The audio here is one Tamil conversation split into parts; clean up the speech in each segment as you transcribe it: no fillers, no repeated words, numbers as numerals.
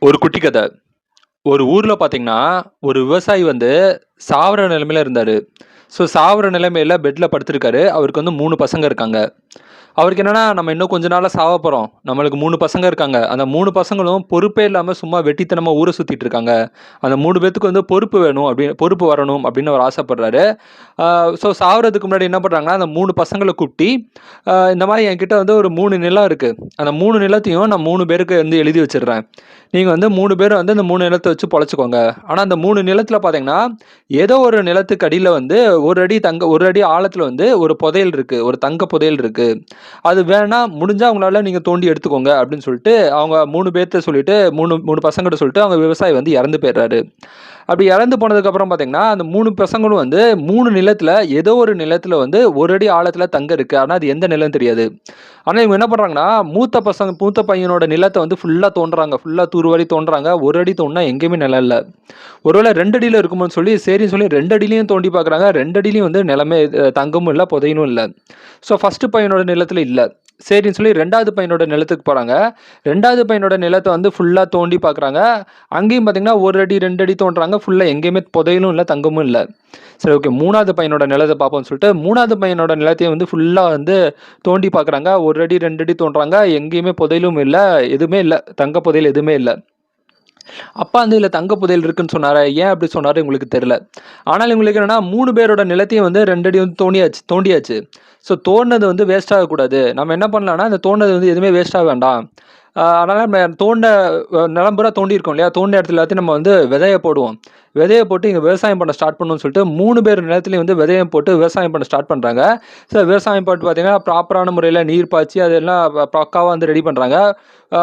ஒரு குட்டி கதை. ஒரு ஊர்ல பார்த்தீங்கன்னா, ஒரு விவசாயி வந்து சாவர நிலைமையில இருந்தாரு. சாவர நிலைமையில பெட்ல படுத்திருக்காரு. அவருக்கு வந்து 3 பசங்க இருக்காங்க. அவருக்கு என்னன்னா, நம்ம இன்னும் கொஞ்ச நாள்ல சாவப்போறோம். நம்மளுக்கு 3 பசங்க இருக்காங்க. அந்த 3 பசங்களும் பொறுப்பே இல்லாம சும்மா வெட்டித்தனமா ஊர சுத்திட்டு இருக்காங்க. அந்த 3 பேத்துக்கு வந்து பொறுப்பு வேணும் பொறுப்பு வரணும் அப்படின்னு அவர் ஆசைப்படுறாரு. ஆ சாவறதுக்கு முன்னாடி என்ன பண்றாங்கன்னா, அந்த 3 பசங்கள கூப்பிட்டி, இந்த மாரி என்கிட்ட வந்து ஒரு 3 நிலம் இருக்கு. அந்த 3 நிலத்தையும் நான் 3 பேருக்கு வந்து எழுதி வச்சுடுறேன். நீங்க வந்து 3 பேரும் வந்து அந்த 3 நிலத்த வச்சு பொழச்சுக்கோங்க. ஆனா அந்த 3 நிலத்துல பார்த்தீங்கன்னா, ஏதோ ஒரு நிலத்துக்கு அடியில வந்து 1 அடி ஆழத்துல வந்து ஒரு புதையல் இருக்கு. ஒரு தங்க புதையல் இருக்கு. அது வேணா முடிஞ்சா உங்களால நீங்க தோண்டி எடுத்துக்கோங்க அப்படின்னு சொல்லிட்டு, அவங்க 3 பேர்ட்ட சொல்லிட்டு 3 பசங்கட்ட சொல்லிட்டு அவங்க விவசாயி வந்து இறந்து போயிடுறாரு. அப்படி இறந்து போனதுக்கப்புறம் பார்த்தீங்கன்னா, அந்த 3 பசங்களும் வந்து 3 நிலத்துல ஏதோ ஒரு நிலத்துல வந்து 1 அடி ஆழத்துல தங்கம் இருக்கு. ஆனா அது எந்த நிலம்னு தெரியாது. ஆனா இவங்க என்ன பண்றாங்கன்னா, மூத்த பையனோட நிலத்த வந்து ஃபுல்லா தோண்டுறாங்க. ஃபுல்லா தூர்வாரி தோண்டுறாங்க. 1 அடி தோண்டுனா எங்கேயுமே நிலம் இல்ல. ஒருவேள 2 அடியில இருக்குமோன்னு சொல்லி, சரின்னு சொல்லி 2 அடியிலயும் தோண்டி பார்க்குறாங்க. 2 அடியிலயும் வந்து நிலமே தங்கமும் இல்ல, புதையலும் இல்ல. ஃபர்ஸ்ட் பையனோட நிலத்துல இல்ல. சரின்னு சொல்லி 2வது பையனோட நிலத்துக்கு போறாங்க. 2வது பையனோட நிலத்த வந்து ஃபுல்லா தோண்டி பார்க்குறாங்க. அங்கேயும் பார்த்தீங்கன்னா, 1 அடி, 2 அடி தோண்டுறாங்க. ஃபுல்லா எங்கேயுமே புதையலும் இல்ல, தங்கமும் இல்ல. சரி, ஓகே, 3வது பையனோட நிலத்த பார்ப்போம்ன்னு சொல்லிட்டு 3வது பையனோட நிலத்தையும் வந்து ஃபுல்லா வந்து தோண்டி பார்க்குறாங்க. 1 அடி, 2 அடி தோண்டுறாங்க. எங்கேயுமே புதையலும் இல்ல. எதுவுமே இல்ல. தங்க புதையல் எதுவுமே இல்ல. அப்பா வந்து இதுல தங்க புதையல் இருக்குன்னு சொன்னாரா? ஏன் அப்படி சொன்னாரு உங்களுக்கு தெரியல. ஆனால் இவங்களுக்கு என்னன்னா 3 பேரோட நிலத்தையும் வந்து 2 அடி வந்து தோண்டியாச்சு. தோண்டுனது வந்து வேஸ்ட் ஆகக்கூடாது. நம்ம என்ன பண்ணலாம்னா, அந்த தோண்டுனது வந்து எதுவுமே வேஸ்ட் ஆக வேண்டாம். அதனால நம்ம தோண்ட நிலம் பூரா தோண்டியிருக்கோம் இல்லையா? தோண்டின இடத்துல எல்லாத்தையும் நம்ம வந்து விதைய போடுவோம். விதைய போட்டு இங்க விவசாயம் பண்ண ஸ்டார்ட் பண்ணணும்னு சொல்லிட்டு 3 பேர் நிலத்திலயும் வந்து விதைய போட்டு விவசாயம் பண்ண ஸ்டார்ட் பண்றாங்க. விவசாயம் போட்டு பார்த்தீங்கன்னா, ப்ராப்பரான முறையில நீர் பாய்ச்சி அதெல்லாம் பக்காவா வந்து ரெடி பண்றாங்க. அ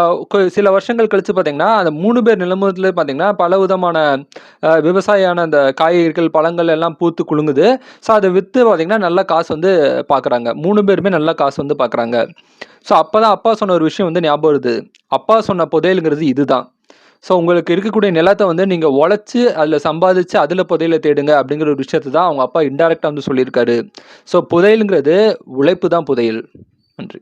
சில வருஷங்கள் கழிச்சு பார்த்தீங்கன்னா, அந்த 3 பேர் நிலமுல பார்த்தீங்கன்னா, பல விதமான விவசாயான அந்த காய்கறிகள், பழங்கள் எல்லாம் பூத்து குலுங்குது. அத வித்து பார்த்தீங்கன்னா, நல்ல காசு வந்து பார்க்குறாங்க. 3 பேருமே நல்ல காசு வந்து பார்க்குறாங்க. அப்பதான் அப்பா சொன்ன ஒரு விஷயம் வந்து ஞாபகம் வருது. அப்பா சொன்ன புதையல்ங்கிறது இதுதான். உங்களுக்கு இருக்கக்கூடிய நிலத்த வந்து நீங்க உழைச்சு, அதுல சம்பாதிச்சு, அதுல புதையல தேடுங்க அப்படிங்கிற ஒரு விஷயத்த தான் அவங்க அப்பா இன்டைரக்ட்டா வந்து சொல்லியிருக்காரு. புதையல்ங்கிறது உழைப்பு தான் புதையல். நன்றி.